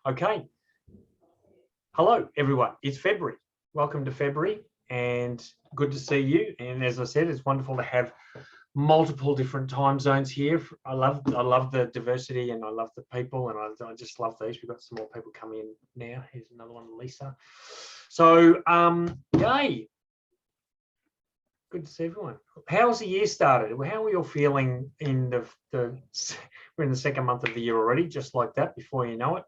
Okay. Hello, everyone. It's February. Welcome to February, and good to see you. And as I said, it's wonderful to have multiple different time zones here. I love the diversity, and I love the people, and I just love these. We've got some more people coming in now. Here's another one, Lisa. So, yay. Good to see everyone. How's the year started? How are we all feeling in we're in the second month of the year already, just like that, before you know it.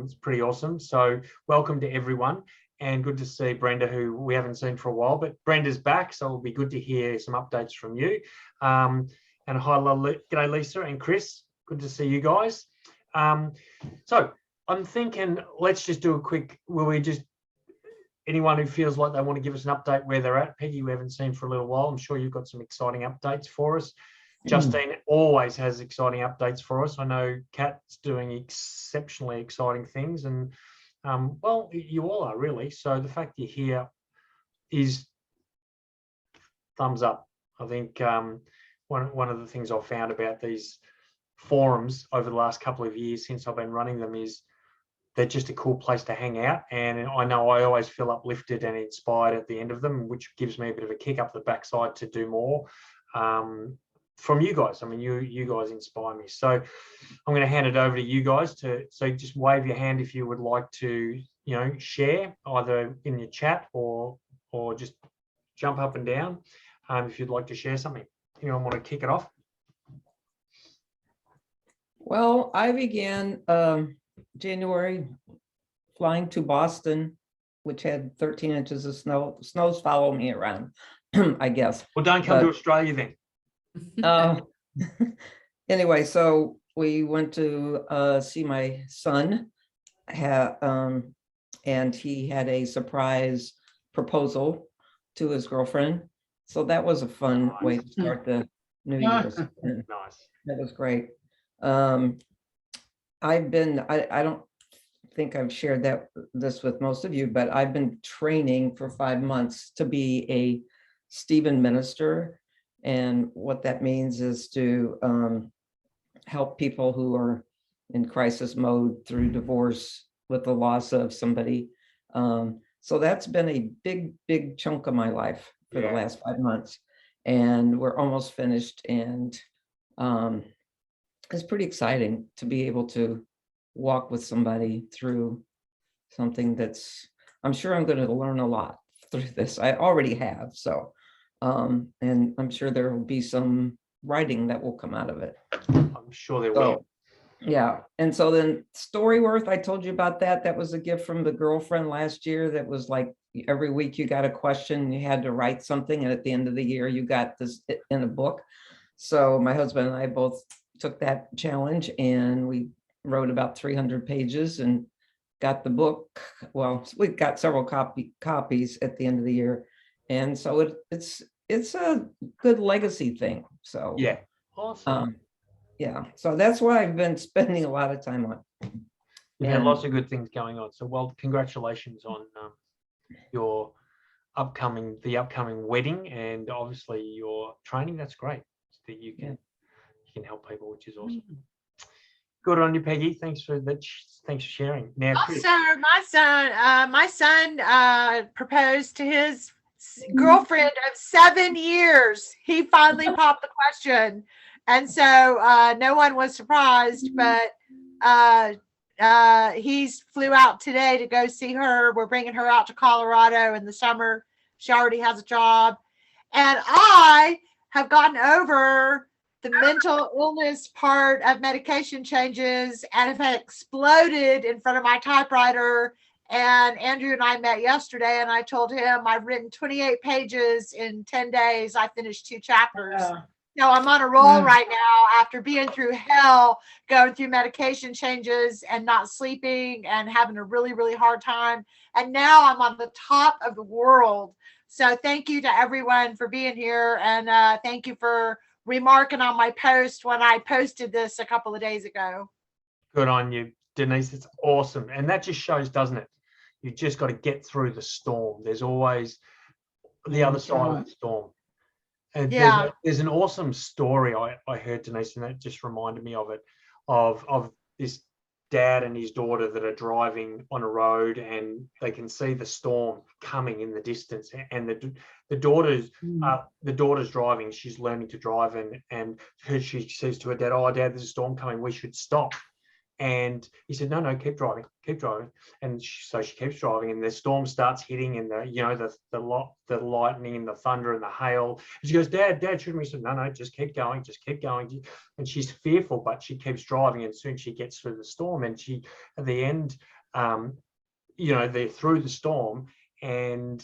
It's pretty awesome. So welcome to everyone, and good to see Brenda, who we haven't seen for a while, but Brenda's back, so it'll be good to hear some updates from you. And hi, g'day Lisa and Chris. Good to see you guys. So I'm thinking, let's just do a quick, anyone who feels like they want to give us an update where they're at. Peggy, we haven't seen for a little while. I'm sure you've got some exciting updates for us. Justine always has exciting updates for us. I know Kat's doing exceptionally exciting things, and well, you all are really. So the fact you're here is thumbs up. I think one of the things I've found about these forums over the last couple of years since I've been running them is they're just a cool place to hang out. And I know I always feel uplifted and inspired at the end of them, which gives me a bit of a kick up the backside to do more from you guys. I mean, you guys inspire me. So I'm going to hand it over to you guys so just wave your hand if you would like to, share either in your chat or just jump up and down if you'd like to share something. Anyone want to kick it off? Well, I began January flying to Boston, which had 13 inches of snow. Snow's following me around, I guess. Well, don't come to Australia then. Anyway, so we went to see my son, and he had a surprise proposal to his girlfriend. So that was a fun way to start the New Year's. Nice. That was great. I don't think I've shared this with most of you, but I've been training for 5 months to be a Stephen minister. And what that means is to help people who are in crisis mode through divorce with the loss of somebody. So that's been a big chunk of my life for the last 5 months. And we're almost finished. And it's pretty exciting to be able to walk with somebody through something I'm sure I'm going to learn a lot through this. I already have. So, and I'm sure there will be some writing that will come out of it. I'm sure there will. Yeah. And so then Storyworth, I told you about that. That was a gift from the girlfriend last year. That was like every week you got a question, you had to write something. And at the end of the year, you got this in a book. So my husband and I both took that challenge, and we wrote about 300 pages and got the book. Well, we got several copies at the end of the year. And so it's a good legacy thing. So yeah, awesome. Yeah, so that's what I've been spending a lot of time on. You've had lots of good things going on. So, well, congratulations on your upcoming wedding, and obviously your training. That's great that you can help people, which is awesome. Good on you, Peggy. Thanks for sharing. Now, Chris. Also, my son proposed to his girlfriend of 7 years. He finally popped the question. And so no one was surprised, but he's flew out today to go see her. We're bringing her out to Colorado in the summer. She already has a job. And I have gotten over the mental illness part of medication changes and have exploded in front of my typewriter. And Andrew and I met yesterday, and I told him I've written 28 pages in 10 days. I finished 2 chapters. So I'm on a roll right now after being through hell, going through medication changes and not sleeping and having a really, really hard time. And now I'm on the top of the world. So thank you to everyone for being here. And thank you for remarking on my post when I posted this a couple of days ago. Good on you, Denise. It's awesome. And that just shows, doesn't it? You've just got to get through the storm. There's always the other side of the storm. And there's an awesome story I heard, Denise, and that just reminded me of it, of this dad and his daughter that are driving on a road, and they can see the storm coming in the distance, and the daughter's driving. She's learning to drive, and she says to her dad, "Oh, Dad, there's a storm coming. We should stop." And he said, no, keep driving. And so she keeps driving, and the storm starts hitting, and the lightning and the thunder and the hail. And she goes, Dad, shouldn't we? He said, no, just keep going. And she's fearful, but she keeps driving, and soon she gets through the storm. And she, at the end, they're through the storm, and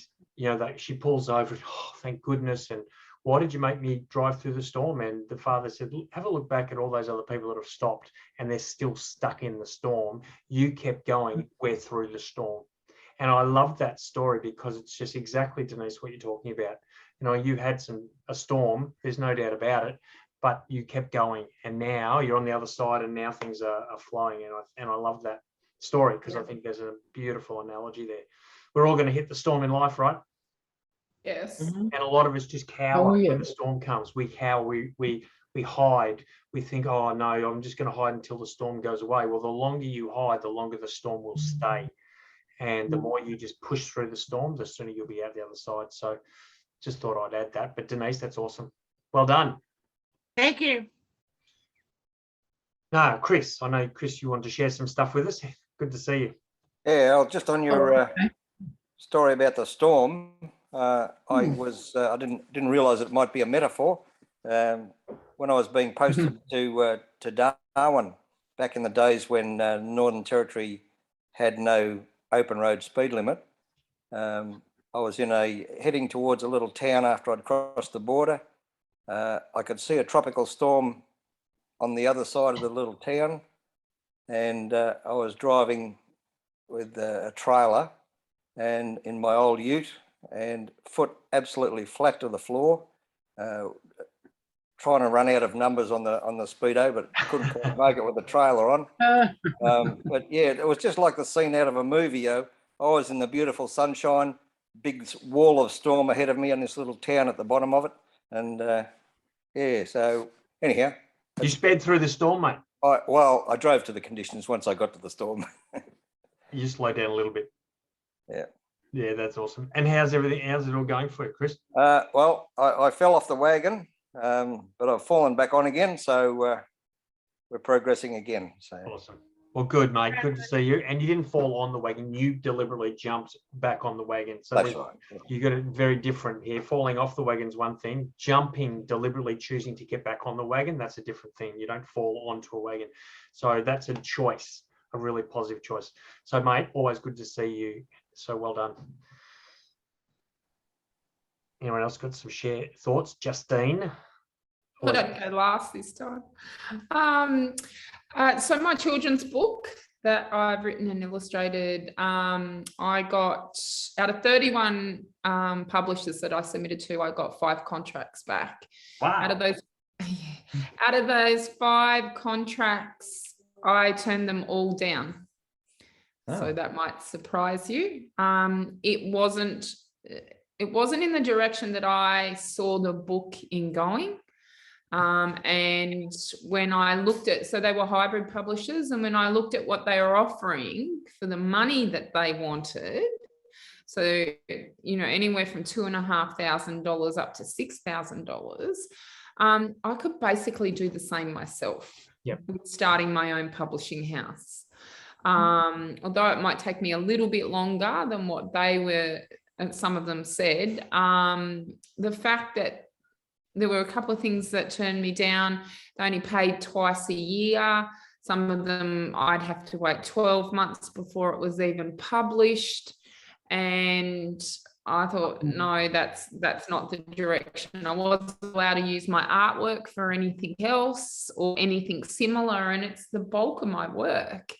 she pulls over. Oh, thank goodness! And why did you make me drive through the storm? And the father said, have a look back at all those other people that have stopped and they're still stuck in the storm. You kept going. We're through the storm. And I love that story because it's just exactly, Denise, what you're talking about. You had a storm, there's no doubt about it, but you kept going, and now you're on the other side, and now things are flowing. And I love that story because I think there's a beautiful analogy there. We're all going to hit the storm in life, right? Yes. And a lot of us just cower when the storm comes. We cower, we hide. We think, oh no, I'm just going to hide until the storm goes away. Well, the longer you hide, the longer the storm will stay. And the more you just push through the storm, the sooner you'll be out the other side. So just thought I'd add that. But Denise, that's awesome. Well done. Thank you. No, Chris, I know, Chris, you want to share some stuff with us. Good to see you. Yeah, just on your story about the storm, I didn't realise it might be a metaphor. When I was being posted to Darwin back in the days when Northern Territory had no open road speed limit, I was heading towards a little town after I'd crossed the border. I could see a tropical storm on the other side of the little town, and I was driving with a trailer and in my old ute, and foot absolutely flat to the floor, trying to run out of numbers on the speedo, but couldn't quite make it with the trailer on. But yeah, it was just like the scene out of a movie. I was in the beautiful sunshine, big wall of storm ahead of me, and this little town at the bottom of it. And so anyhow, you sped through the storm, mate. I drove to the conditions once I got to the storm. You slowed down a little bit. Yeah, that's awesome. And how's it all going for you, Chris? Well, I fell off the wagon, but I've fallen back on again, so we're progressing again. So awesome. Well, good, mate. Good to see you. And you didn't fall on the wagon. You deliberately jumped back on the wagon. So that's right. You got it very different here. Falling off the wagon's one thing. Jumping, deliberately choosing to get back on the wagon, that's a different thing. You don't fall onto a wagon. So that's a choice, a really positive choice. So, mate, always good to see you. So well done. Anyone else got some thoughts? Justine? I don't go last this time. So my children's book that I've written and illustrated, I got, out of 31 publishers that I submitted to, I got 5 contracts back. Wow. Out of those 5 contracts, I turned them all down. Oh. So that might surprise you. It wasn't in the direction that I saw the book in going. And when I looked at, so they were hybrid publishers, and when I looked at what they were offering for the money that they wanted, so, anywhere from $2,500 up to $6,000, I could basically do the same myself. Yep. With starting my own publishing house. Although it might take me a little bit longer than what they were, and some of them said, the fact that there were a couple of things that turned me down. They only paid twice a year. Some of them I'd have to wait 12 months before it was even published. And I thought, no, that's not the direction. I wasn't allowed to use my artwork for anything else or anything similar. And it's the bulk of my work,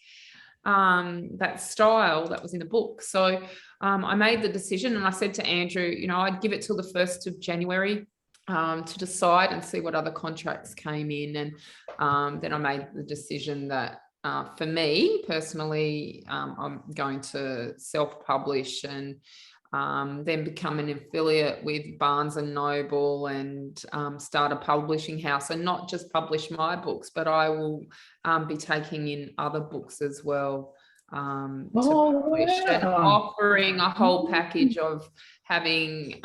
that style that was in the book. So I made the decision, and I said to Andrew, I'd give it till the 1st of January to decide and see what other contracts came in. And then I made the decision that for me personally, I'm going to self-publish, and then become an affiliate with Barnes and Noble and start a publishing house, and not just publish my books, but I will be taking in other books as well to publish, and offering a whole package of having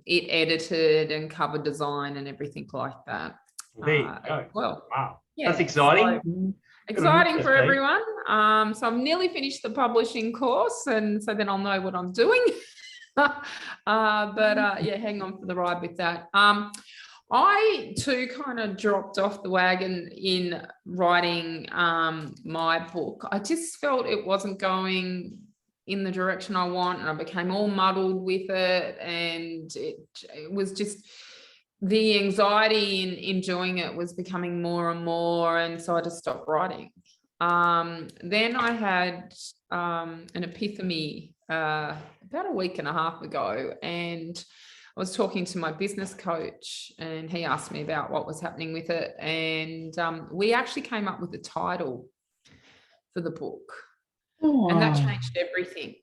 it edited and cover design and everything like that. There you go. Well, Wow. yeah, That's exciting. so exciting for Justine. everyone. So I've nearly finished the publishing course, and so then I'll know what I'm doing. Yeah, hang on for the ride with that. I too kind of dropped off the wagon in writing my book. I just felt it wasn't going in the direction I want, and I became all muddled with it, and it was just, the anxiety in doing it was becoming more and more, and so I just stopped writing. Then I had an epiphany about a week and a half ago, and I was talking to my business coach, and he asked me about what was happening with it, and we actually came up with a title for the book, and that changed everything.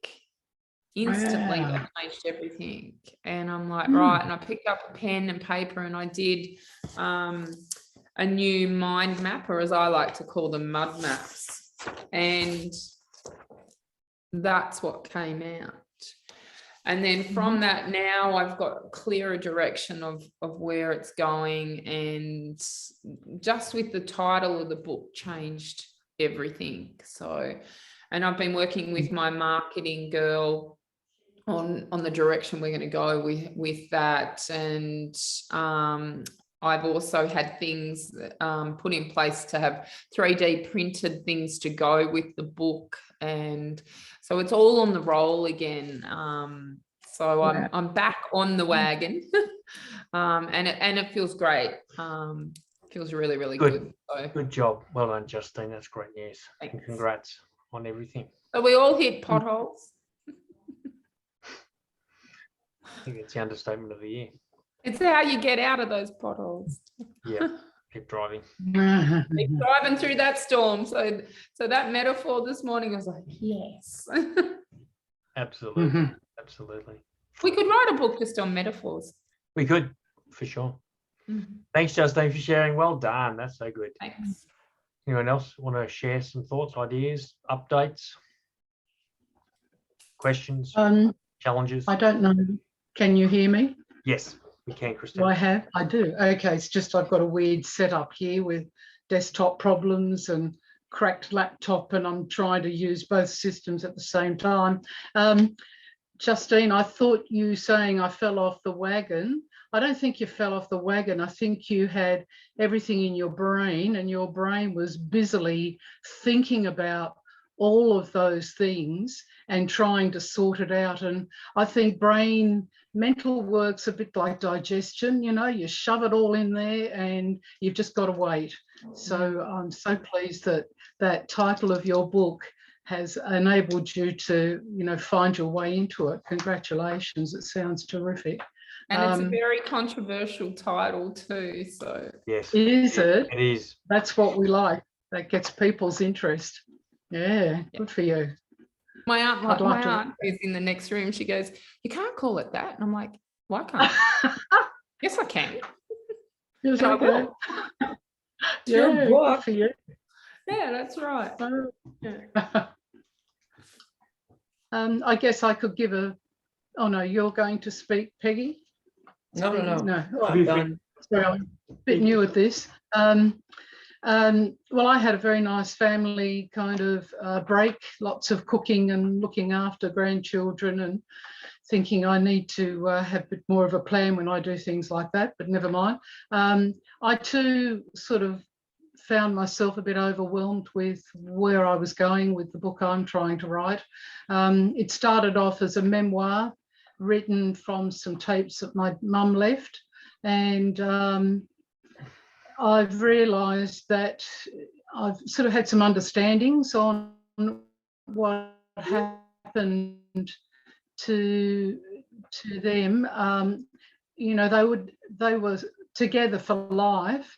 Instantly, that changed everything. And I'm like, right. And I picked up a pen and paper, and I did a new mind map, or as I like to call them, mud maps. And that's what came out. And then from that, now I've got a clearer direction of where it's going. And just with the title of the book changed everything. So, and I've been working with my marketing girl on the direction we're going to go with that. And I've also had things put in place to have 3D printed things to go with the book, and so it's all on the roll again. So I'm back on the wagon, and it feels great. Feels really, really good. So, good job. Well done, Justine. That's great news. thanks. And congrats on everything. So we all hit potholes. I think it's the understatement of the year. It's how you get out of those potholes. Yeah, keep driving. Keep driving through that storm. So that metaphor this morning, I was like, yes. Absolutely. Absolutely. We could write a book just on metaphors. We could, for sure. Mm-hmm. Thanks, Justine, for sharing. Well done. That's so good. Thanks. Anyone else want to share some thoughts, ideas, updates, questions, challenges? I don't know. Can you hear me? Yes, we can, Christine. Do I have? I do. Okay, it's just I've got a weird setup here with desktop problems and cracked laptop, and I'm trying to use both systems at the same time. Justine, I thought you saying I fell off the wagon. I don't think you fell off the wagon. I think you had everything in your brain, and your brain was busily thinking about all of those things and trying to sort it out. And I think mental work's a bit like digestion, you shove it all in there and you've just got to wait. So I'm so pleased that that title of your book has enabled you to, find your way into it. Congratulations. It sounds terrific. And it's a very controversial title too. So yes, is it? It is. That's what we like. That gets people's interest. Yeah, good for you. My aunt who's in the next room, she goes, "You can't call it that." And I'm like, "Why can't I?" Yes, I can. Yes, I will. Yeah, good for you. Yeah, that's right. Yeah. I guess I could give oh no, you're going to speak, Peggy? No. I'm done. Sorry, I'm a bit new at this. Well, I had a very nice family kind of break, lots of cooking and looking after grandchildren, and thinking I need to have a bit more of a plan when I do things like that, but never mind. I too sort of found myself a bit overwhelmed with where I was going with the book I'm trying to write. It started off as a memoir written from some tapes that my mum left, and I've realised that I've sort of had some understandings on what happened to them. They were together for life,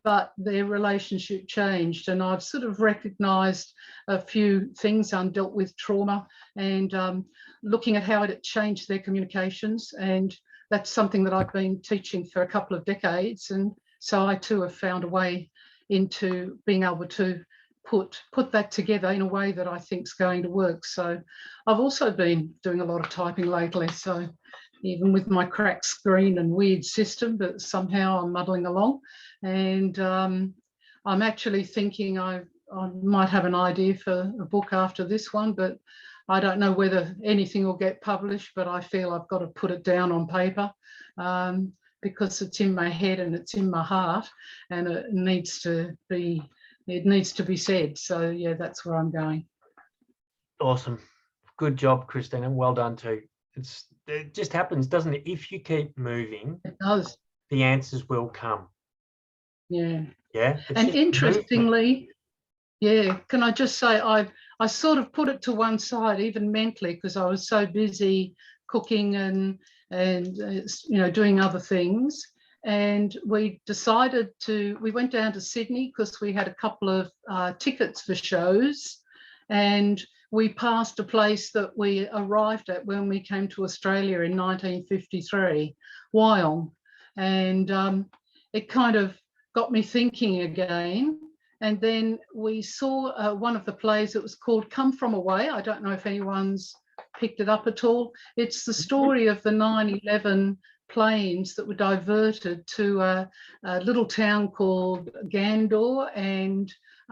but their relationship changed. And I've sort of recognised a few things dealt with trauma and looking at how it changed their communications. And that's something that I've been teaching for a couple of decades. And so I too have found a way into being able to put that together in a way that I think is going to work. So I've also been doing a lot of typing lately. So even with my cracked screen and weird system, but somehow I'm muddling along. And I'm actually thinking I might have an idea for a book after this one, but I don't know whether anything will get published, but I feel I've got to put it down on paper because it's in my head and it's in my heart, and it needs to be said. So yeah, that's where I'm going. Awesome. Good job, Christina. Well done too. It just happens, doesn't it? If you keep moving, It does. the answers will come. Yeah. Yeah. And interestingly, yeah, can I just say I sort of put it to one side, even mentally, because I was so busy cooking and doing other things. And we decided we went down to Sydney because we had a couple of tickets for shows, and we passed a place that we arrived at when we came to Australia in 1953, Wyong. And it kind of got me thinking again. And then we saw one of the plays that was called Come From Away. I don't know if anyone's picked it up at all. It's the story of the 9/11 planes that were diverted to a little town called Gandor, and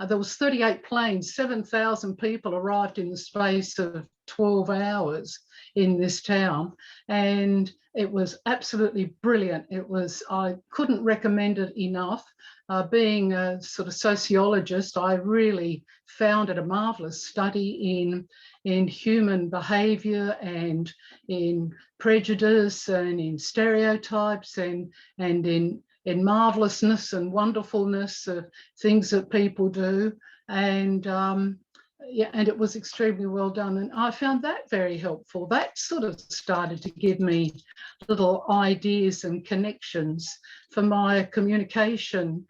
there was 38 planes, 7,000 people arrived in the space of 12 hours in this town, and it was absolutely brilliant. I couldn't recommend it enough. Being a sort of sociologist, I really found it a marvelous study in human behaviour and in prejudice and in stereotypes and in marvelousness and wonderfulness of things that people do. And yeah, and it was extremely well done. And I found that very helpful. That sort of started to give me little ideas and connections for my communication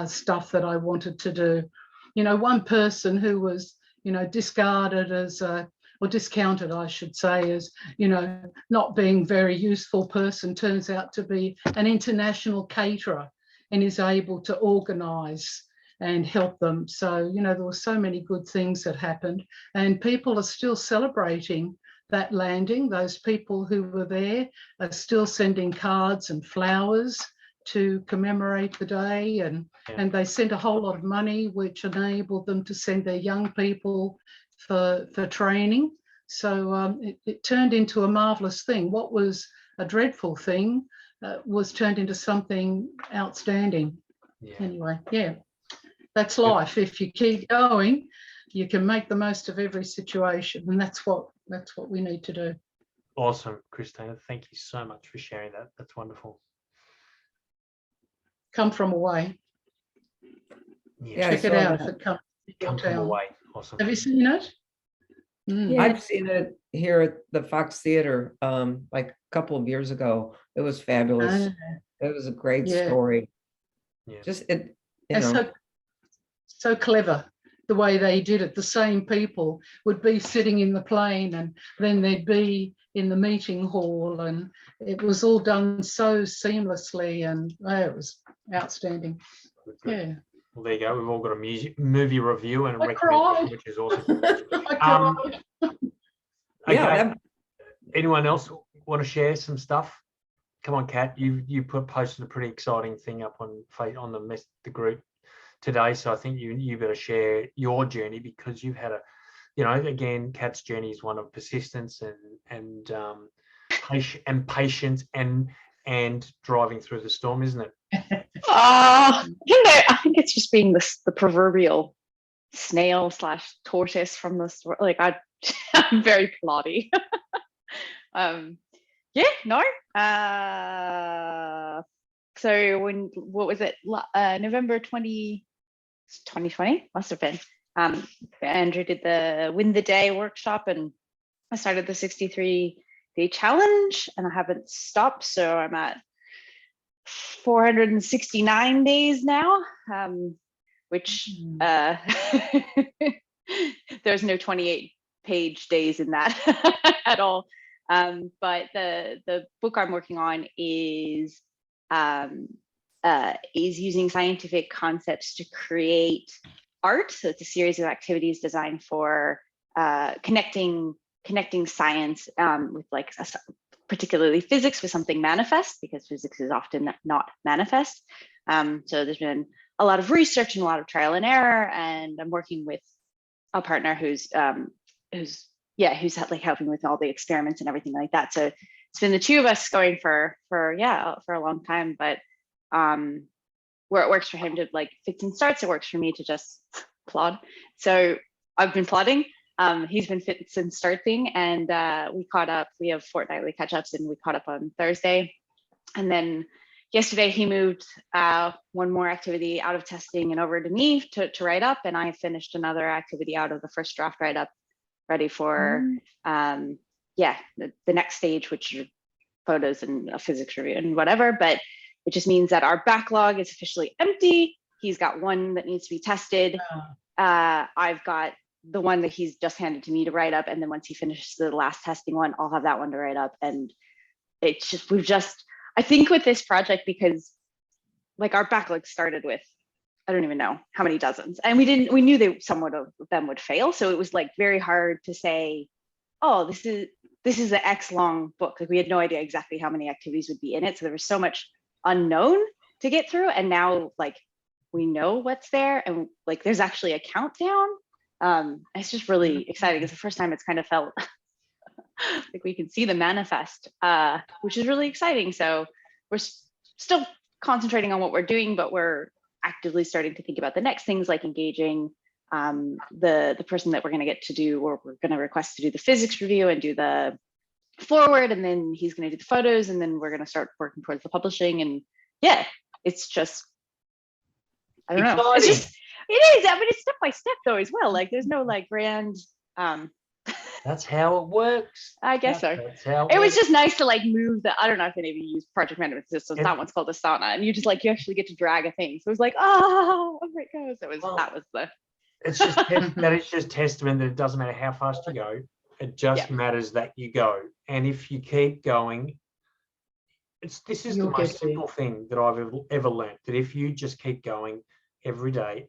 stuff that I wanted to do. You know, one person who was, discarded as or discounted, I should say, as, not being very useful person turns out to be an international caterer and is able to organise and help them. So, there were so many good things that happened, and people are still celebrating that landing. Those people who were there are still sending cards and flowers to commemorate the day, and they sent a whole lot of money, which enabled them to send their young people for training. So it turned into a marvellous thing. What was a dreadful thing was turned into something outstanding. Yeah. Anyway, yeah. That's life. If you keep going, you can make the most of every situation, and that's what we need to do. Awesome, Christina. Thank you so much for sharing that. That's wonderful. Come From Away. Yeah, check it out if it comes to your Come From town. Away. Awesome. Have you seen it? Mm. Yeah. I've seen it here at the Fox Theater like a couple of years ago. It was fabulous. It was a great story. Yeah. Just it, so clever the way they did it. The same people would be sitting in the plane, and then they'd be in the meeting hall, and it was all done so seamlessly, and it was outstanding. Yeah. Well, there you go. We've all got a movie review and a I recommendation, cried. which is awesome. I cried. Okay. yeah, Anyone else want to share some stuff? Come on, Kat. You posted a pretty exciting thing up on the group today, so I think you better share your journey, because you've had again, Kat's journey is one of persistence and patience and driving through the storm, isn't it? I think it's just being the proverbial snail / tortoise from the story. Like I'm very plotty. So what was it? November 2020 must have been. Andrew did the Win the Day workshop, and I started the 63-day challenge, and I haven't stopped. So I'm at 469 days now, which there's no 28-page days in that at all. But the book I'm working on is using scientific concepts to create art. So it's a series of activities designed for connecting science with like particularly physics with something manifest, because physics is often not manifest. So there's been a lot of research and a lot of trial and error, and I'm working with a partner who's like helping with all the experiments and everything like that. So it's been the two of us going for a long time, but where it works for him to like fits and starts, it works for me to just plod. So I've been plodding. He's been fits and starting, and we caught up. We have fortnightly catch-ups, and we caught up on Thursday. And then yesterday he moved one more activity out of testing and over to me to write up, and I finished another activity out of the first draft write-up, ready for the next stage, which are photos and a physics review and whatever. But it just means that our backlog is officially empty. He's got one that needs to be tested. I've got the one that he's just handed to me to write up, and then once he finishes the last testing one, I'll have that one to write up. And it's just I think with this project, because like our backlog started with, I don't even know how many dozens, and we knew that some of them would fail, so it was like very hard to say, oh, this is the X long book. Like we had no idea exactly how many activities would be in it, so there was so much unknown to get through. And now like we know what's there, and like there's actually a countdown. It's just really exciting. It's the first time it's kind of felt like we can see the manifest, which is really exciting. So we're still concentrating on what we're doing, but we're actively starting to think about the next things, like engaging the person that we're going to get to do, or we're going to request to do the physics review and do the forward, and then he's going to do the photos, and then we're going to start working towards the publishing. And yeah, it's just, I don't know. It's just, it is. I mean, it's step by step though as well. Like there's no like grand. That's how it works. I guess so. That's how it was just nice to like move the. I don't know if any of you use project management systems. That one's called Asana, and you just like you actually get to drag a thing. So it was like, oh, there it goes. That was the. It's just that it's just testament that it doesn't matter how fast you go. It just matters that you go, and if you keep going, this is the most simple thing that I've ever learned. That if you just keep going every day,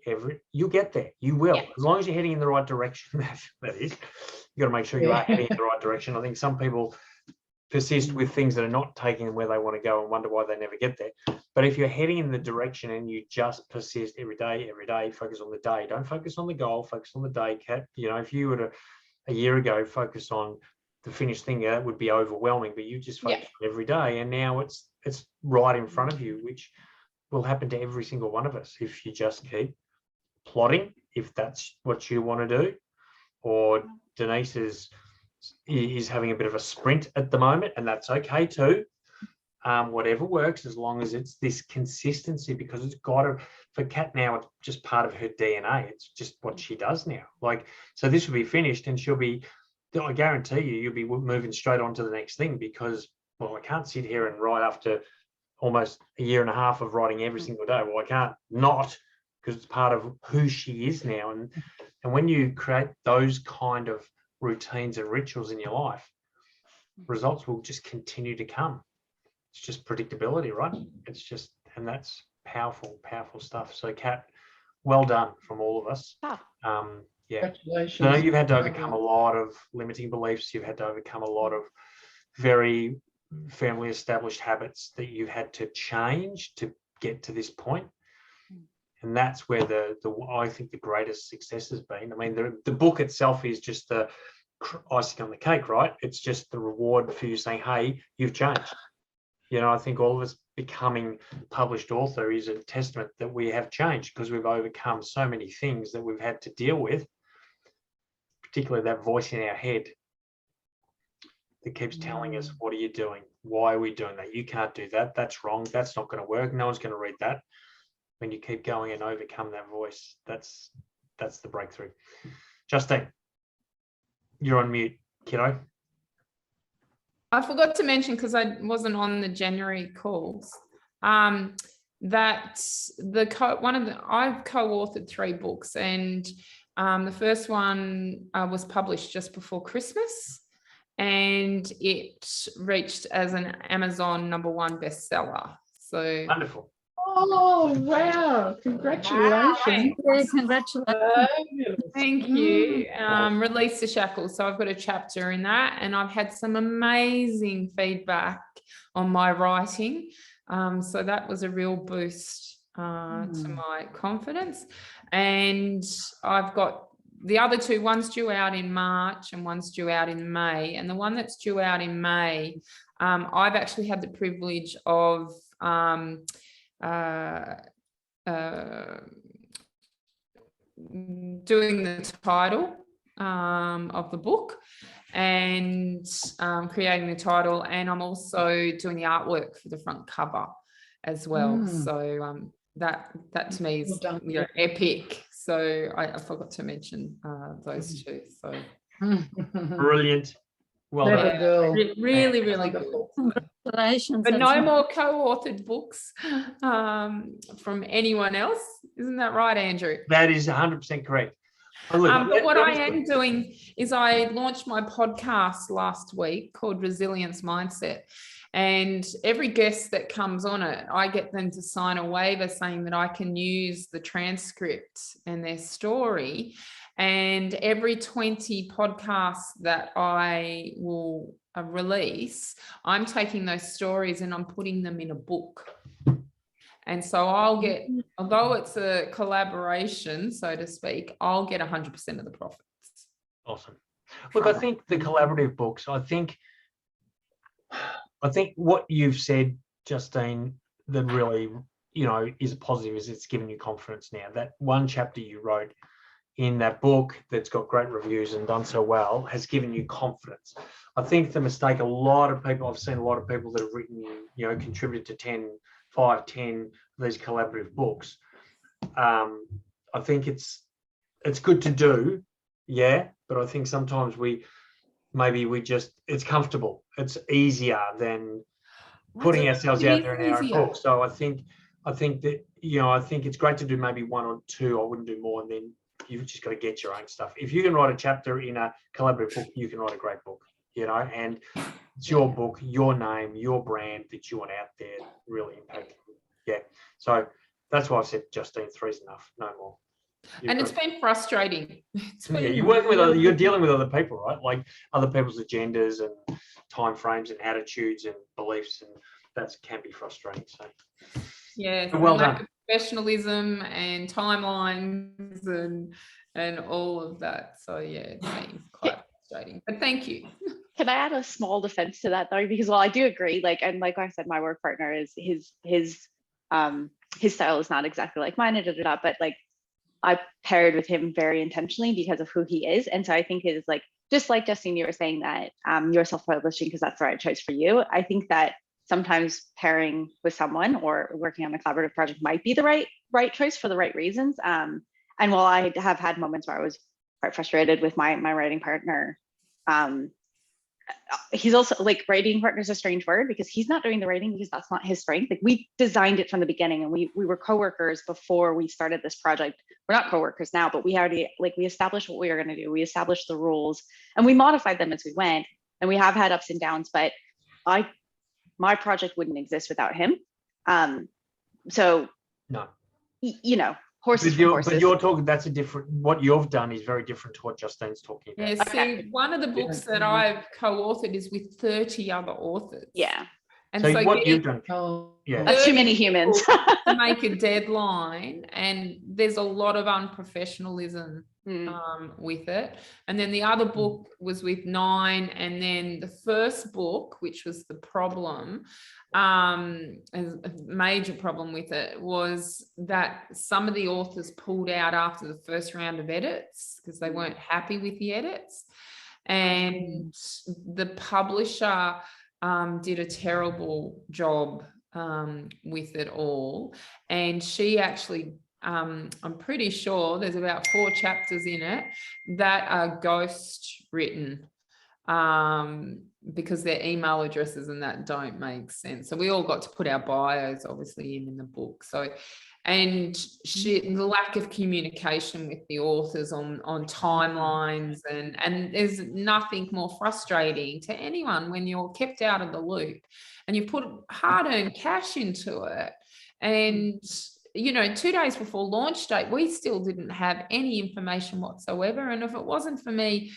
you'll get there. You will, as long as you're heading in the right direction. That is, you got to make sure you are heading in the right direction. I think some people persist with things that are not taking them where they want to go and wonder why they never get there. But if you're heading in the direction and you just persist every day, focus on the day. Don't focus on the goal. Focus on the day, Kat. You know, if you were to a year ago focus on the finished thing, that would be overwhelming. But you just focus on every day, and now it's right in front of you, which will happen to every single one of us if you just keep plotting, if that's what you want to do. Or Denise is having a bit of a sprint at the moment, and that's okay too. Whatever works, as long as it's this consistency, because it's got to, for Kat now, it's just part of her DNA. It's just what she does now. Like, so this will be finished, and she'll be, I guarantee you'll be moving straight on to the next thing, because, well, I can't sit here and write after almost a year and a half of writing every single day. Well, I can't not, because it's part of who she is now. And when you create those kind of routines and rituals in your life, results will just continue to come. It's just predictability, right? It's just, and that's powerful, powerful stuff. So Kat, well done from all of us. Congratulations. I know you've had to overcome a lot of limiting beliefs. You've had to overcome a lot of very firmly established habits that you've had to change to get to this point. And that's where I think the greatest success has been. I mean, the book itself is just the icing on the cake, right? It's just the reward for you saying, hey, you've changed. You know, I think all of us becoming published author is a testament that we have changed, because we've overcome so many things that we've had to deal with, particularly that voice in our head that keeps telling us, what are you doing? Why are we doing that? You can't do that. That's wrong. That's not going to work. No one's going to read that. When you keep going and overcome that voice, that's the breakthrough. Justine, you're on mute, kiddo. I forgot to mention, because I wasn't on the January calls, that I've co-authored 3 books, and the first one was published just before Christmas, and it reached as an Amazon #1 bestseller. So Wonderful. Oh, wow. Congratulations. Yeah, congratulations. thank you. Release the Shackles. So I've got a chapter in that, and I've had some amazing feedback on my writing. So that was a real boost to my confidence. And I've got the other 2, one's due out in March and one's due out in May. And the one that's due out in May, I've actually had the privilege of doing the title of the book and creating the title, and I'm also doing the artwork for the front cover as well. So that to me is epic. So I forgot to mention those 2. So Brilliant. Well done. really good. Congratulations. But no more co-authored books from anyone else. Isn't that right, Andrew? That is 100% correct. But what I am doing is I launched my podcast last week called Resilience Mindset. And every guest that comes on it, I get them to sign a waiver saying that I can use the transcript and their story. And every 20 podcasts that I will release, I'm taking those stories and I'm putting them in a book. And so I'll get, although it's a collaboration, so to speak, I'll get 100% of the profits. Awesome. Look, I think the collaborative books, I think what you've said, Justine, that really, is positive is it's given you confidence now. That one chapter you wrote in that book that's got great reviews and done so well has given you confidence. I think the mistake I've seen a lot of people that have written, contributed to 5, 10 of these collaborative books. I think it's good to do, but I think sometimes it's comfortable. It's easier than putting ourselves out there in our own book. So I think that, I think it's great to do maybe 1 or 2. I wouldn't do more, and then you've just got to get your own stuff. If you can write a chapter in a collaborative book, you can write a great book, and it's your book, your name, your brand that you want out there, really impacting. Yeah. So that's why I said, Justine, 3's enough, no more. And it's been frustrating. You're dealing with other people, right? Like other people's agendas and timeframes and attitudes and beliefs, and that can be frustrating. So yeah, well done. Professionalism and timelines and all of that. So yeah, it's been quite frustrating. But thank you. Can I add a small defense to that though? Because I do agree. Like I said, my work partner is his style is not exactly like mine, but like I paired with him very intentionally because of who he is. And so I think it is like, just like Justine, you were saying that you're self-publishing because that's the right choice for you. I think that sometimes pairing with someone or working on a collaborative project might be the right choice for the right reasons. And while I have had moments where I was quite frustrated with my writing partner, he's also like, writing partner is a strange word because he's not doing the writing because that's not his strength. Like we designed it from the beginning, and we were coworkers before we started this project. We're not coworkers now, but we already we established what we were going to do. We established the rules and we modified them as we went, and we have had ups and downs, but my project wouldn't exist without him. So no, horses. But you're talking, that's a different, what you've done is very different to what Justine's talking about. Yeah, see, one of the books that I've co-authored is with 30 other authors. Yeah. And so what you've done, that's too many humans to make a deadline, and there's a lot of unprofessionalism with it. And then the other book was with 9, and then the first book, which was the problem, a major problem with it was that some of the authors pulled out after the first round of edits because they weren't happy with the edits, and the publisher did a terrible job with it all. And she actually, I'm pretty sure there's about 4 chapters in it that are ghost written. because their email addresses and that don't make sense. So we all got to put our bios obviously in the book. So, and the lack of communication with the authors on timelines, and there's nothing more frustrating to anyone when you're kept out of the loop and you put hard-earned cash into it. And, you know, 2 days before launch date, we still didn't have any information whatsoever. And if it wasn't for me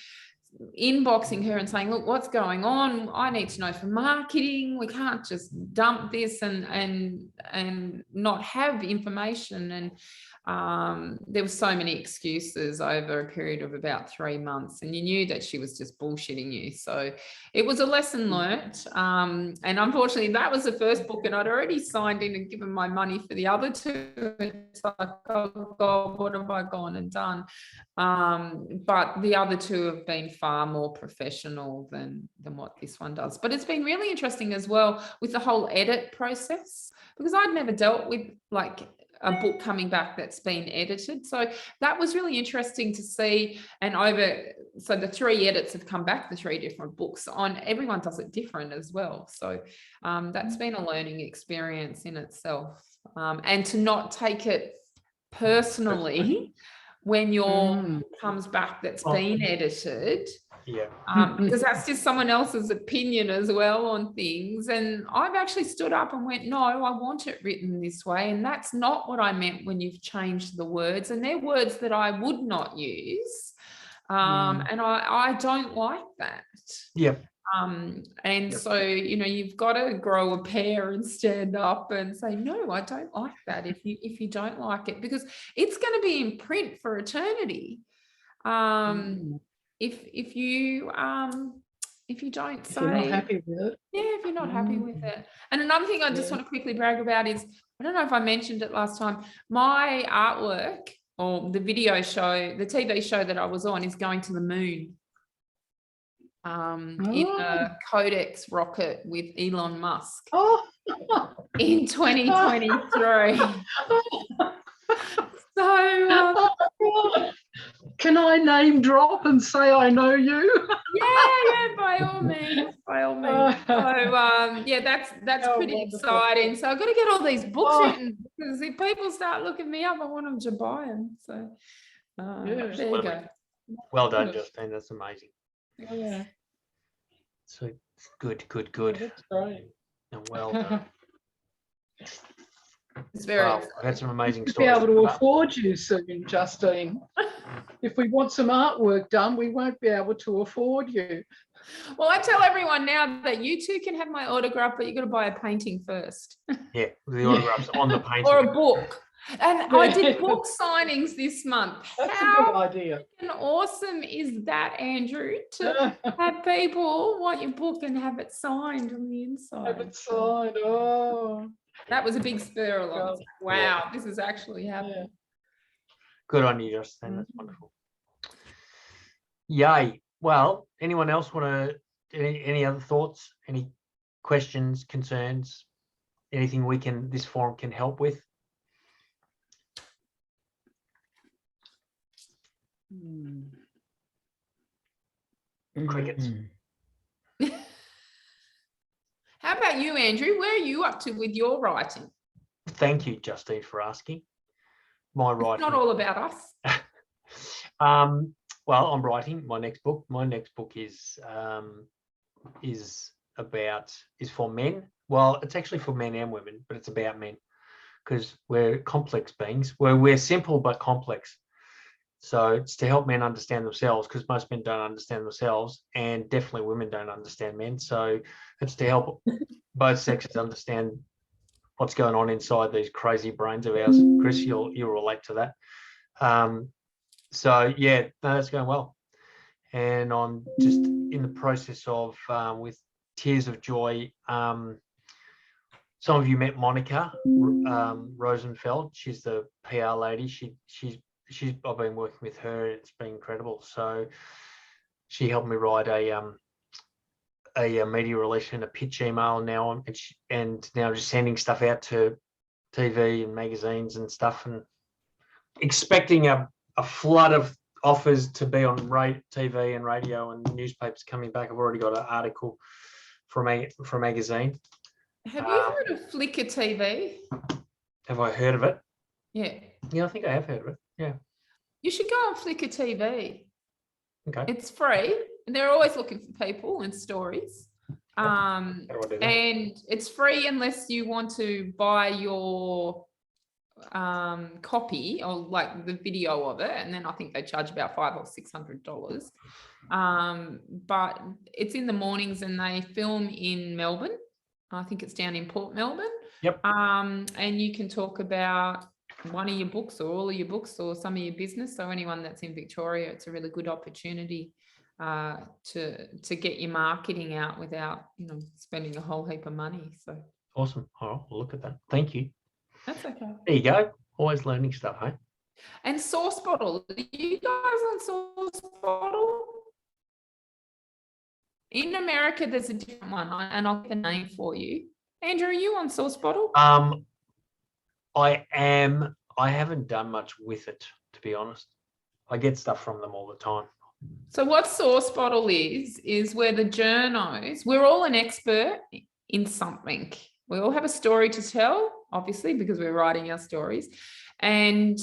inboxing her and saying, look, what's going on? I need to know for marketing. We can't just dump this and not have information. And there were so many excuses over a period of about 3 months, and you knew that she was just bullshitting you. So it was a lesson learnt. And unfortunately, that was the first book, and I'd already signed in and given my money for the other two. It's like, oh God, what have I gone and done? But the other two have been far more professional than what this one does. But it's been really interesting as well with the whole edit process, because I'd never dealt with like a book coming back that's been edited. So that was really interesting to see. And so the 3 edits have come back, the 3 different books on, everyone does it different as well. So that's been a learning experience in itself. And to not take it personally when your comes back that's been edited. Yeah. Because that's just someone else's opinion as well on things. And I've actually stood up and went, no, I want it written this way. And that's not what I meant when you've changed the words. And they're words that I would not use. And I don't like that. Yep. So, you know, you've got to grow a pair and stand up and say, no, I don't like that. If you don't like it, because it's going to be in print for eternity. If you don't say, If you're not happy with it. Yeah, if you're not happy with it. And another thing I just want to quickly brag about is, I don't know if I mentioned it last time, my artwork or the video show, the TV show that I was on is going to the moon. In a Codex rocket with Elon Musk in 2023. So can I name drop and say I know you? yeah, by all means. So that's pretty wonderful. exciting. So I've got to get all these books written, because if people start looking me up, I want them to buy them. So there you go. Well done, Justine. That's amazing. Yeah. So good. That's great. And well done. It's very Wow, I've had some amazing Be stories. able to afford you soon, Justine. If we want some artwork done, we won't be able to afford you. Well, I tell everyone now that you too can have my autograph, but you've got to buy a painting first. Yeah, the autographs on the painting. Or a book. And I did book signings this month. That's a good idea. And awesome is that, Andrew, to have people want your book and have it signed on the inside. Have it signed. Oh. That was a big spur along. Wow, this is actually happening. Good on you, Justine. That's wonderful. Yay. Well, anyone else want to, any other thoughts, any questions, concerns, anything this forum can help with? Crickets. How about you, Andrew? Where are you up to with your writing? Thank you, Justine, for asking. My writing. It's not all about us. Well, I'm writing my next book. My next book is for men. Well, it's actually for men and women, but it's about men, because we're complex beings. We're simple but complex. So it's to help men understand themselves, because most men don't understand themselves, and definitely women don't understand men. So it's to help both sexes understand what's going on inside these crazy brains of ours. Chris, you'll relate to that. So yeah, no, that's going well. And I'm just in the process of, with Tears of Joy, some of you met Monica Rosenfeld. She's the PR lady. I've been working with her. It's been incredible. So she helped me write a media release and a pitch email now, and now just sending stuff out to TV and magazines and stuff, and expecting a flood offers to be on TV and radio and newspapers coming back. I've already got an article for a magazine. Have you heard of Flickr TV? Have I heard of it? Yeah. Yeah, I think I have heard of it. Yeah. You should go on Flickr TV. Okay. It's free. And they're always looking for people and stories. How do I do that? And it's free unless you want to buy your copy or like the video of it, and then I think they charge about $500 or $600. But it's in the mornings and they film in Melbourne. I think it's down in Port Melbourne. Yep. And you can talk about one of your books or all of your books or some of your business. So anyone that's in Victoria, it's a really good opportunity to get your marketing out without, you know, spending a whole heap of money. So Awesome. All right, we'll look at that. Thank you. that's okay. There you go. Always learning stuff, hey? And Source Bottle, are you guys on Source Bottle? In America, there's a different one, and I'll get the name for you. Andrew, are you on Source Bottle? I am. I haven't done much with it, to be honest. I get stuff from them all the time. So what Source Bottle is where the journos, we're all an expert in something. We all have a story to tell, obviously, because we're writing our stories. And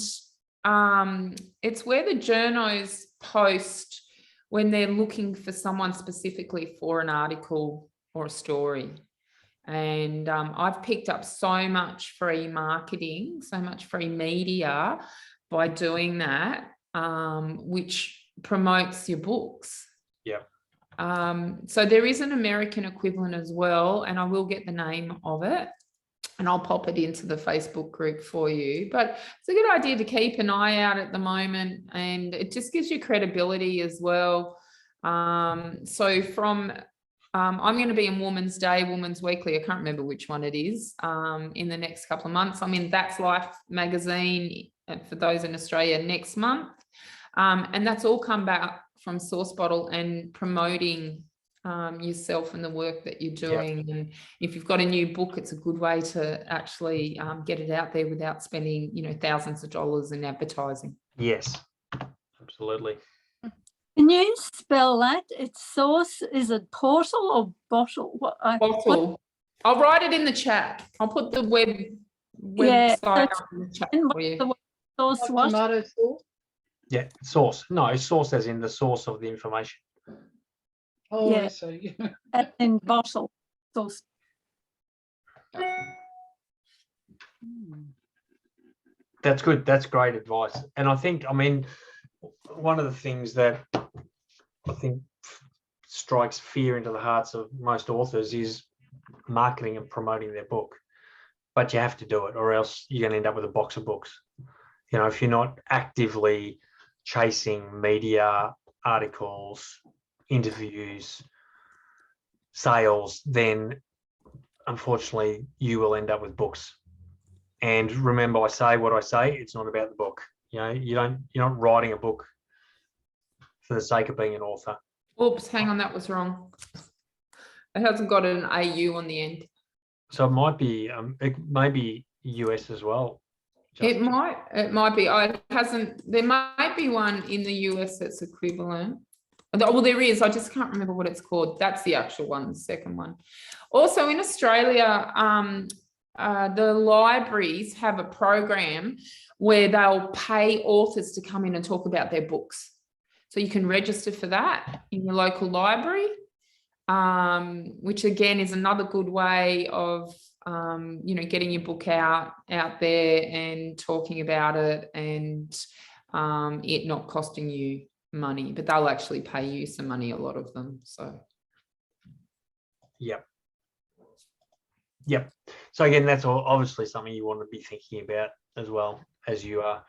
it's where the journos post when they're looking for someone specifically for an article or a story. And I've picked up so much free marketing, so much free media by doing that, which promotes your books. Yeah. So there is an American equivalent as well, and I will get the name of it and I'll pop it into the Facebook group for you. But it's a good idea to keep an eye out at the moment, and it just gives you credibility as well. So from I'm going to be in Women's Day, Women's Weekly. I can't remember which one it is in the next couple of months. I'm in That's Life magazine for those in Australia next month. And that's all come back from Source Bottle and promoting yourself and the work that you're doing. Yep. And if you've got a new book, it's a good way to actually get it out there without spending, you know, thousands of dollars in advertising. Yes, absolutely. Can you spell that? It's Source, is it portal or bottle? Bottle. I'll write it in the chat. I'll put the website up in the chat for you. Source what? Tomato sauce? Yeah, source. No, source as in the source of the information. Oh, Yeah. I see. In bottle. Source. That's good. That's great advice. And I think, I mean, one of the things that I think strikes fear into the hearts of most authors is marketing and promoting their book. But you have to do it, or else you're going to end up with a box of books. You know, if you're not actively chasing media, articles, interviews, sales, then unfortunately you will end up with books. And remember, I say what I say, it's not about the book. You know, you're not writing a book for the sake of being an author. Oops, hang on, that was wrong. It hasn't got an AU on the end. So it might be, it may be US as well. It might be. There might be one in the US that's equivalent. Well, there is. I just can't remember what it's called. That's the actual one, the second one. Also in Australia, the libraries have a program where they'll pay authors to come in and talk about their books. So you can register for that in your local library, which again is another good way of you know, getting your book out there and talking about it, and it not costing you money, but they'll actually pay you some money, a lot of them. So yep. So again, that's obviously something you want to be thinking about as well as you are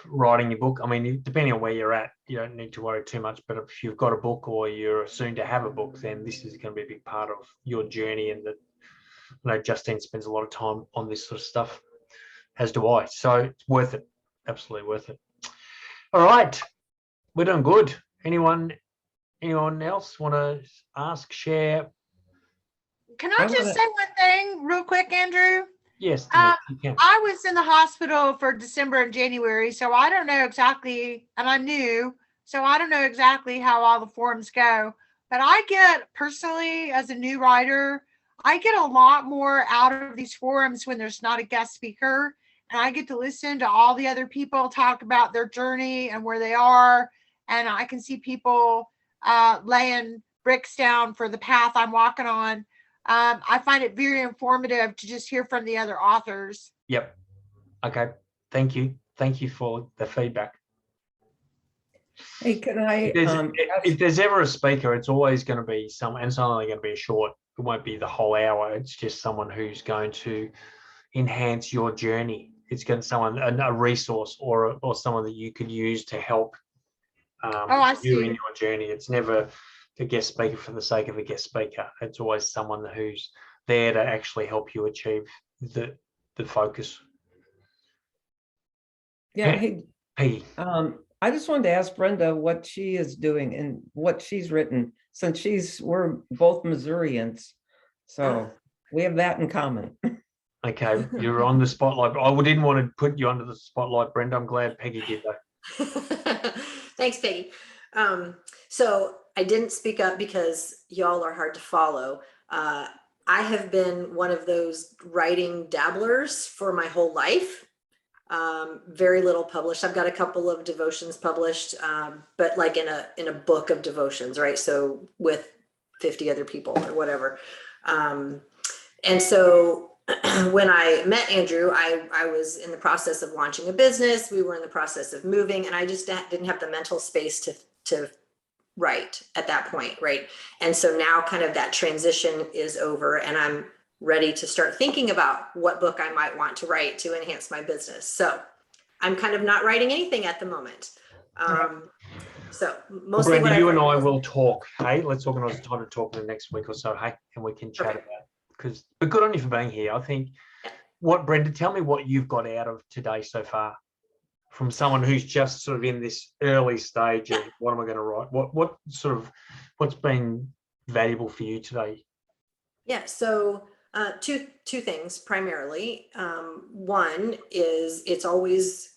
writing your book. I mean, depending on where you're at, you don't need to worry too much, but if you've got a book or you're soon to have a book, then this is going to be a big part of your journey. And that, you know, Justine spends a lot of time on this sort of stuff, as do I. So it's worth it. Absolutely worth it. All right. We're doing good. Anyone else want to ask, share? Can I just say one thing real quick, Andrew? Yes, Denise, you can. I was in the hospital for December and January, so I don't know exactly, and I'm new, so I don't know exactly how all the forums go. But I get personally, as a new writer, I get a lot more out of these forums when there's not a guest speaker, and I get to listen to all the other people talk about their journey and where they are, and I can see people laying bricks down for the path I'm walking on. I find it very informative to just hear from the other authors. Yep. Okay. Thank you. Thank you for the feedback. Hey, can I, If there's ever a speaker, it's always going to be someone, and it's only going to be a short, it won't be the whole hour. It's just someone who's going to enhance your journey. It's going to someone, a resource or someone that you could use to help I you see. in your journey. It's never a guest speaker for the sake of a guest speaker. It's always someone who's there to actually help you achieve the focus. yeah, hey, Peggy. I just wanted to ask Brenda what she is doing and what she's written, since we're both Missourians. So we have that in common. Okay, you're on the spotlight. I didn't want to put you under the spotlight, Brenda. I'm glad Peggy did that. Thanks, Peggy. So I didn't speak up because y'all are hard to follow. I have been one of those writing dabblers for my whole life. Very little published. I've got a couple of devotions published, but like in a book of devotions, right? So with 50 other people or whatever. And so when I met Andrew, I was in the process of launching a business. We were in the process of moving, and I just didn't have the mental space to write at that point, right? And so now kind of that transition is over, and I'm ready to start thinking about what book I might want to write to enhance my business. So I'm kind of not writing anything at the moment. So mostly Brenda, you and I will talk. Hey, let's organise a time to talk in the next week or so. Hey, and we can chat about it. But good on you for being here. I think Brenda, tell me what you've got out of today so far from someone who's just sort of in this early stage of what am I going to write? What's been valuable for you today? Yeah. So two things primarily. One is it's always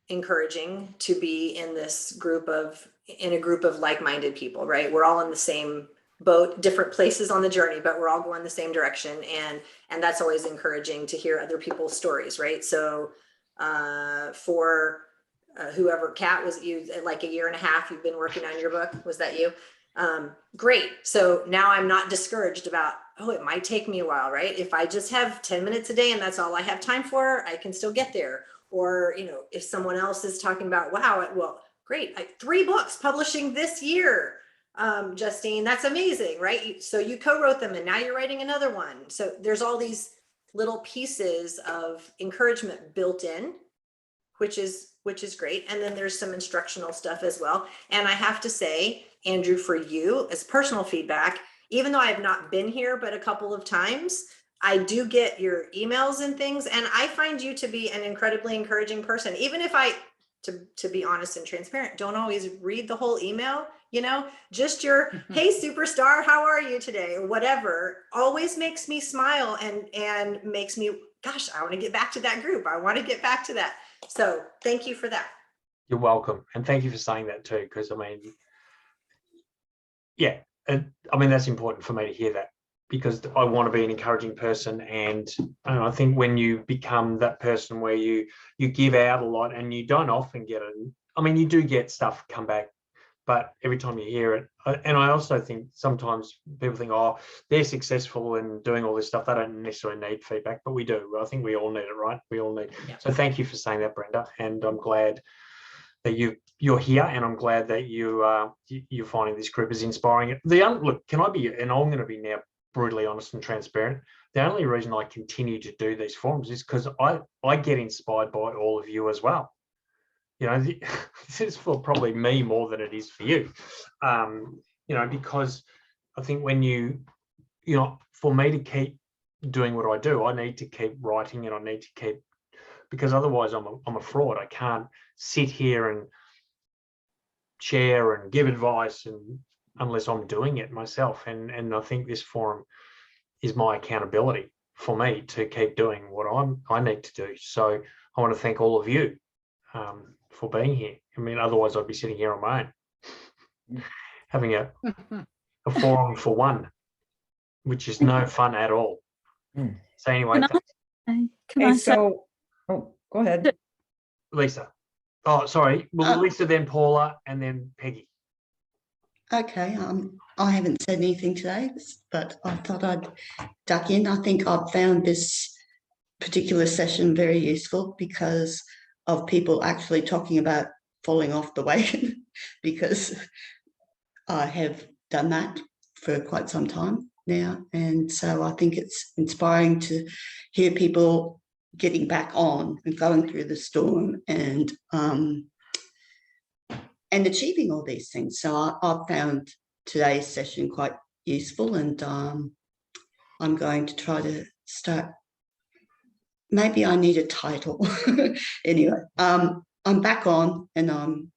encouraging to be in a group of like-minded people, right? We're all in the same boat, different places on the journey, but we're all going the same direction. And that's always encouraging to hear other people's stories, right? So for whoever, Kat, was you like a year and a half, you've been working on your book. Was that you? Great. So now I'm not discouraged about, it might take me a while, right? If I just have 10 minutes a day and that's all I have time for, I can still get there. Or, if someone else is talking about, wow, well, great, 3 books publishing this year, Justine, that's amazing, right? So you co-wrote them and now you're writing another one. So there's all these little pieces of encouragement built in, which is great. And then there's some instructional stuff as well. And I have to say, Andrew, for you as personal feedback, even though I have not been here, but a couple of times, I do get your emails and things. And I find you to be an incredibly encouraging person, even if I, to be honest and transparent, don't always read the whole email, just your, hey, superstar, how are you today? Or whatever, always makes me smile and makes me, gosh, I want to get back to that group. I want to get back to that. So thank you for that. You're welcome. And thank you for saying that too, because that's important for me to hear that, because I want to be an encouraging person. And I think when you become that person where you give out a lot and you don't often get it, you do get stuff come back, but every time you hear it, and I also think sometimes people think, they're successful in doing all this stuff, they don't necessarily need feedback, but we do. I think we all need it, right? We all need. Yeah. So thank you for saying that, Brenda, and I'm glad that you're here, and I'm glad that you're finding this group is inspiring. Look, can I be, and I'm going to be now brutally honest and transparent, the only reason I continue to do these forums is because I get inspired by all of you as well. This is for probably me more than it is for you, because I think when for me to keep doing what I do, I need to keep writing, and I need to keep, because otherwise I'm a fraud. I can't sit here and share and give advice unless I'm doing it myself. And I think this forum is my accountability. for me to keep doing what I need to do. So I want to thank all of you for being here. I mean, otherwise I'd be sitting here on my own, having a forum for one, which is no fun at all. So anyway, Can Hey, I say, so, oh, go ahead. Lisa. Oh, sorry. Well, Lisa, then Paula, and then Peggy. Okay, I haven't said anything today, but I thought I'd duck in. I think I've found this particular session very useful because of people actually talking about falling off the wagon, because I have done that for quite some time now. And so I think it's inspiring to hear people getting back on and going through the storm and achieving all these things. So I found today's session quite useful, and I'm going to try to start. Maybe I need a title. Anyway, I'm back on and I'm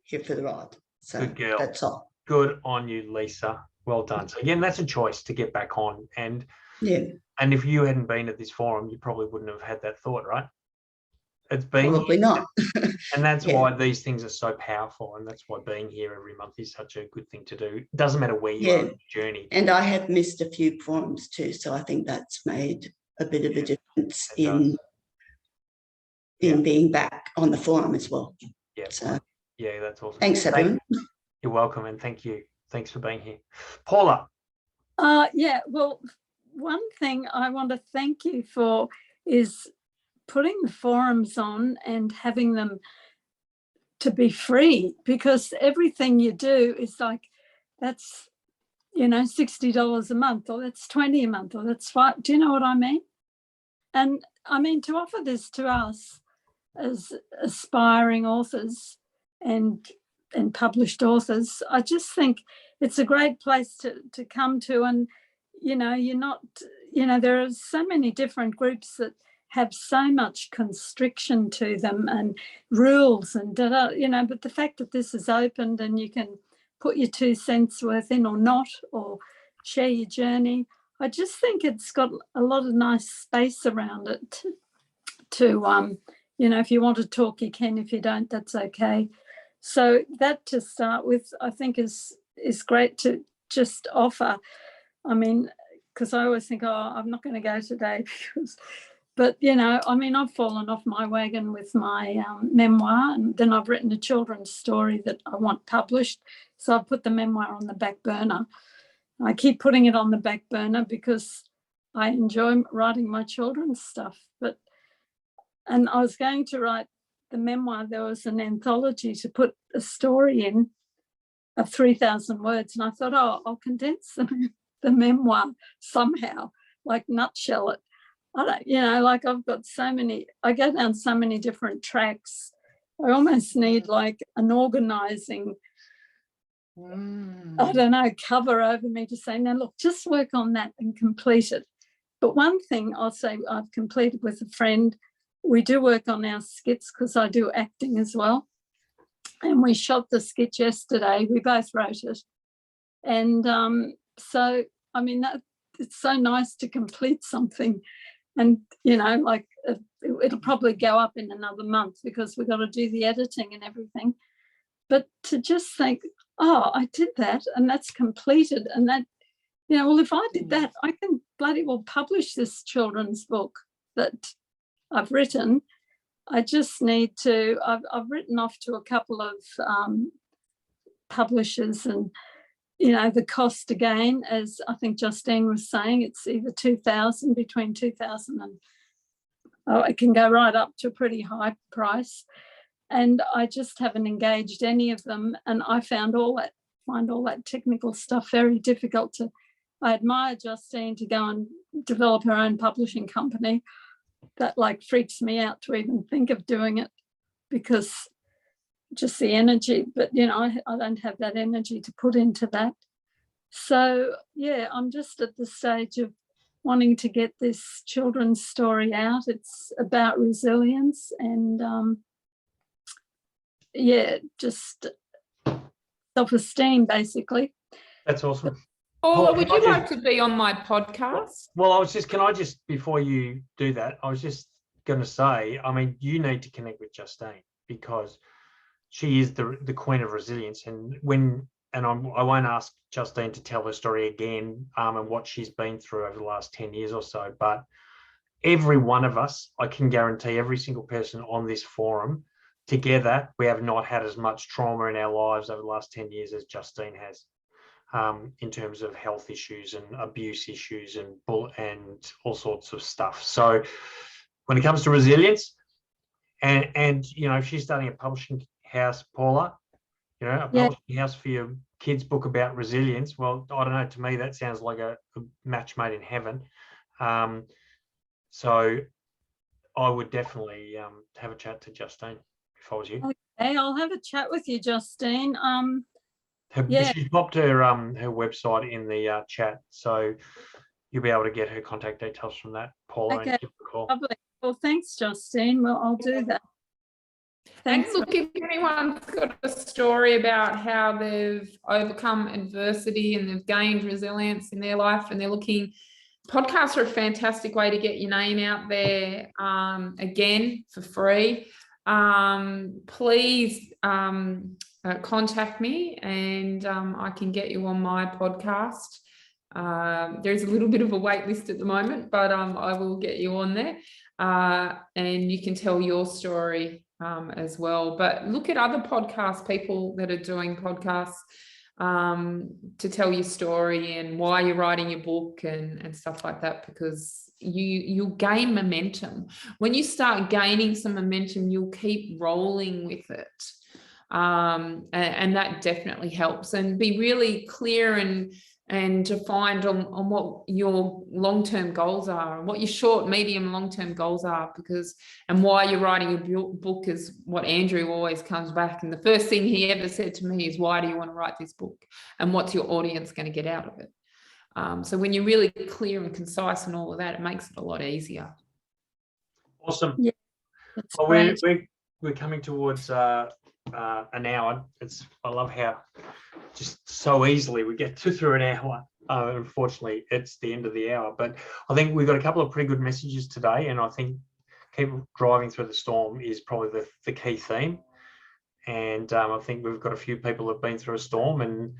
here for the ride. So Good girl. that's all. Good on you, Lisa. Well done. So again, that's a choice to get back on. And Yeah, and if you hadn't been at this forum, you probably wouldn't have had that thought, right? It's been probably here. not. And that's Yeah. why these things are so powerful. And that's why being here every month is such a good thing to do. It doesn't matter where you are in the journey. And I have missed a few forums too. So I think that's made a bit of a difference in being back on the forum as well. Yeah. So Yeah, that's awesome. thanks, everyone. You're welcome. And thank you. Thanks for being here. Paula. yeah, well, one thing I want to thank you for is putting the forums on and having them to be free, because everything you do is like, that's, $60 a month, or that's 20 a month, or that's $5. Do you know what I mean? And I mean, to offer this to us as aspiring authors and published authors, I just think it's a great place to come to. And, you're not, there are so many different groups that have so much constriction to them and rules and but the fact that this is opened and you can put your 2 cents worth in or not, or share your journey, I just think it's got a lot of nice space around it to if you want to talk, you can. If you don't, that's okay. So that, to start with, I think is great to just offer. I mean, because I always think, I'm not going to go today but I've fallen off my wagon with my memoir, and then I've written a children's story that I want published. So I've put the memoir on the back burner. I keep putting it on the back burner because I enjoy writing my children's stuff. And I was going to write the memoir. There was an anthology to put a story in of 3,000 words. And I thought, I'll condense the memoir somehow, like nutshell it. I don't, I've got so many, I go down so many different tracks. I almost need like an organizing, I don't know, cover over me to say, now look, just work on that and complete it. But one thing I'll say I've completed with a friend, we do work on our skits because I do acting as well. And we shot the skit yesterday. We both wrote it. And so, I mean, it's so nice to complete something. And, it'll probably go up in another month because we've got to do the editing and everything. But to just think, I did that and that's completed. And that, well, if I did that, I can bloody well publish this children's book that I've written. I just need to, I've written off to a couple of publishers, and the cost again, as I think Justine was saying, it's either 2,000, between 2,000 and it can go right up to a pretty high price. And I just haven't engaged any of them. And I find all that technical stuff very difficult to. I admire Justine to go and develop her own publishing company. That like freaks me out to even think of doing it, because just the energy, but I don't have that energy to put into that. So yeah, I'm just at the stage of wanting to get this children's story out. It's about resilience and just self-esteem, basically. That's awesome. Paula, can would I you just- like to be on my podcast? Well, can I just, before you do that, I was just going to say, I mean, you need to connect with Justine because she is the queen of resilience. And I won't ask Justine to tell her story again and what she's been through over the last 10 years or so, but every one of us, I can guarantee every single person on this forum together, we have not had as much trauma in our lives over the last 10 years as Justine has. In terms of health issues and abuse issues and all sorts of stuff. So when it comes to resilience, and if she's starting a publishing house, Paula, a publishing house for your kids' book about resilience, well, I don't know, to me that sounds like a match made in heaven. So I would definitely have a chat to Justine if I was you. Okay, I'll have a chat with you, Justine. She's popped her website in the chat, so you'll be able to get her contact details from that, Paula. Okay, and give her a call. lovely. Well, thanks, Justine. Well, I'll do that. And Thanks. look, if anyone's got a story about how they've overcome adversity and they've gained resilience in their life and they're looking, podcasts are a fantastic way to get your name out there, again, for free. Please contact me and I can get you on my podcast. There's a little bit of a wait list at the moment, but I will get you on there and you can tell your story as well. But look at other podcast people that are doing podcasts to tell your story and why you're writing your book and stuff like that, because you'll gain momentum. When you start gaining some momentum, you'll keep rolling with it. And that definitely helps. And be really clear and defined on what your long-term goals are and what your short, medium, long-term goals are, and why you're writing your book is what Andrew always comes back. And the first thing he ever said to me is, why do you want to write this book? And what's your audience going to get out of it? So when you're really clear and concise and all of that, it makes it a lot easier. Awesome. Yeah, Well, we're coming towards an hour. I love how just so easily we get through an hour. Unfortunately, it's the end of the hour, but I think we've got a couple of pretty good messages today, and I think keep driving through the storm is probably the key theme. And I think we've got a few people that have been through a storm, and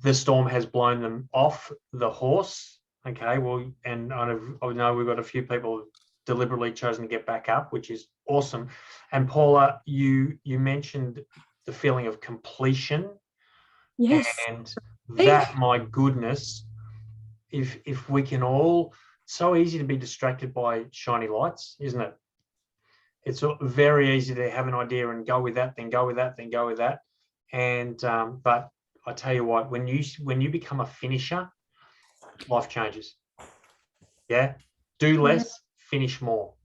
the storm has blown them off the horse. Okay, well, and I know we've got a few people deliberately chosen to get back up, which is awesome. And Paula, you mentioned the feeling of completion. Yes. And that, my goodness, if we can all, so easy to be distracted by shiny lights, isn't it? It's very easy to have an idea and go with that, then go with that, then go with that. And but I tell you what, when you become a finisher, life changes. Yeah, do less, finish more.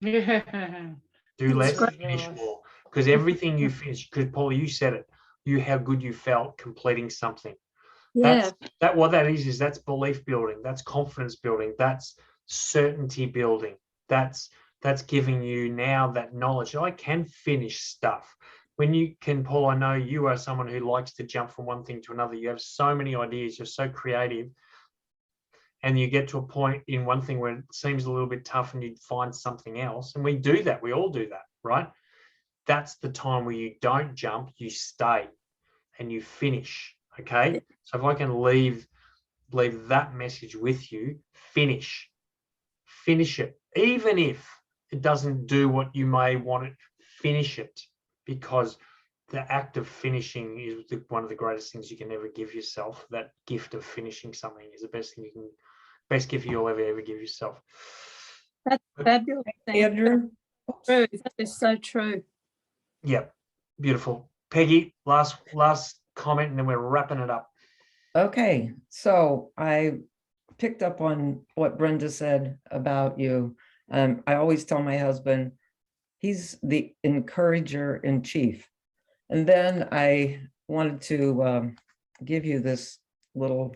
Yeah. Do less, That's finish nice. more. Because everything you finish, because Paula, you said it, how good you felt completing something. Yeah. What that is that's belief building, that's confidence building, that's certainty building, that's giving you now that knowledge. I can finish stuff. When you can, Paul, I know you are someone who likes to jump from one thing to another. You have so many ideas, you're so creative. And you get to a point in one thing where it seems a little bit tough and you find something else. And we do that. We all do that, right? That's the time where you don't jump, you stay and you finish, okay? So if I can leave that message with you, finish it. Even if it doesn't do what you may want it, finish it, because the act of finishing is one of the greatest things you can ever give yourself. That gift of finishing something is the best gift you'll ever give yourself. That's fabulous. Andrew? True. That is so true. Yeah, beautiful. Peggy, last comment, and then we're wrapping it up. Okay, so I picked up on what Brenda said about you. I always tell my husband, he's the encourager in chief. And then I wanted to give you this little,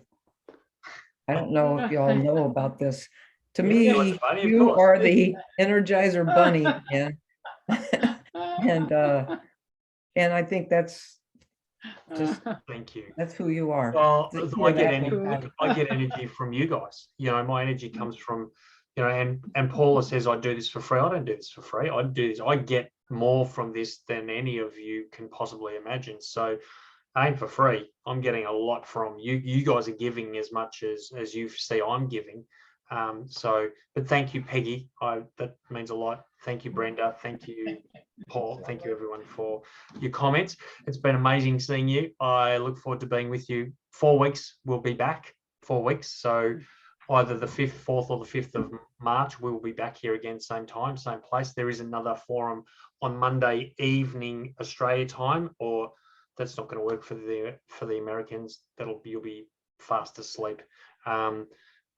I don't know if you all know about this. To me, you are the Energizer Bunny, man. And I think that's Just- Thank you. That's who you are. Well, Th- I yeah, get that energy. will- I get energy from you guys. You know, my energy comes from, you know, and Paula says I do this for free. I don't do this for free. I do this. I get more from this than any of you can possibly imagine. So I ain't for free. I'm getting a lot from you. You guys are giving as much as you see I'm giving. But thank you, Peggy. That means a lot. Thank you, Brenda. Thank you, Paul. Thank you, everyone, for your comments. It's been amazing seeing you. I look forward to being with you. 4 weeks, we'll be back. 4 weeks. So either the 5th, 4th, or the 5th of March, we will be back here again, same time, same place. There is another forum on Monday evening Australia time, or that's not going to work for the Americans. You'll be fast asleep.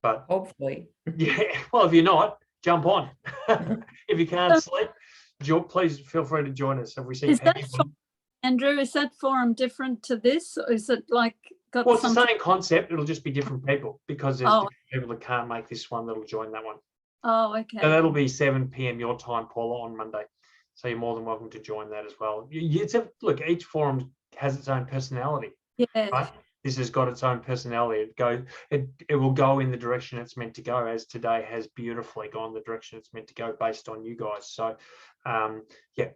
But Hopefully. yeah, well, if you're not, jump on. If you can't sleep, please feel free to join us. Have we seen Is that Peggy? Andrew, is that forum different to this, or is it like got Well, it's the some? same concept. It'll just be different people because there's Oh. different people that can't make this one that'll join that one. Oh, So okay. that'll be 7 p.m. your time, Paula, on Monday. So you're more than welcome to join that as well. Look, each forum has its own personality. Yeah. Right? This has got its own personality. It will go in the direction it's meant to go, as today has beautifully gone the direction it's meant to go based on you guys. So yeah.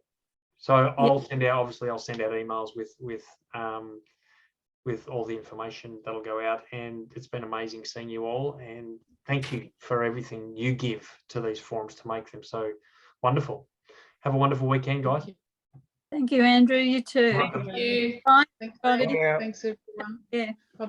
So I'll send out emails with all the information that'll go out, and it's been amazing seeing you all, and thank you for everything you give to these forums to make them so wonderful. Have a wonderful weekend, guys. Thank you, Andrew. You too. Welcome. Thank you. Bye, Thanks, everybody. Yeah. thanks everyone. Yeah. Bye-bye.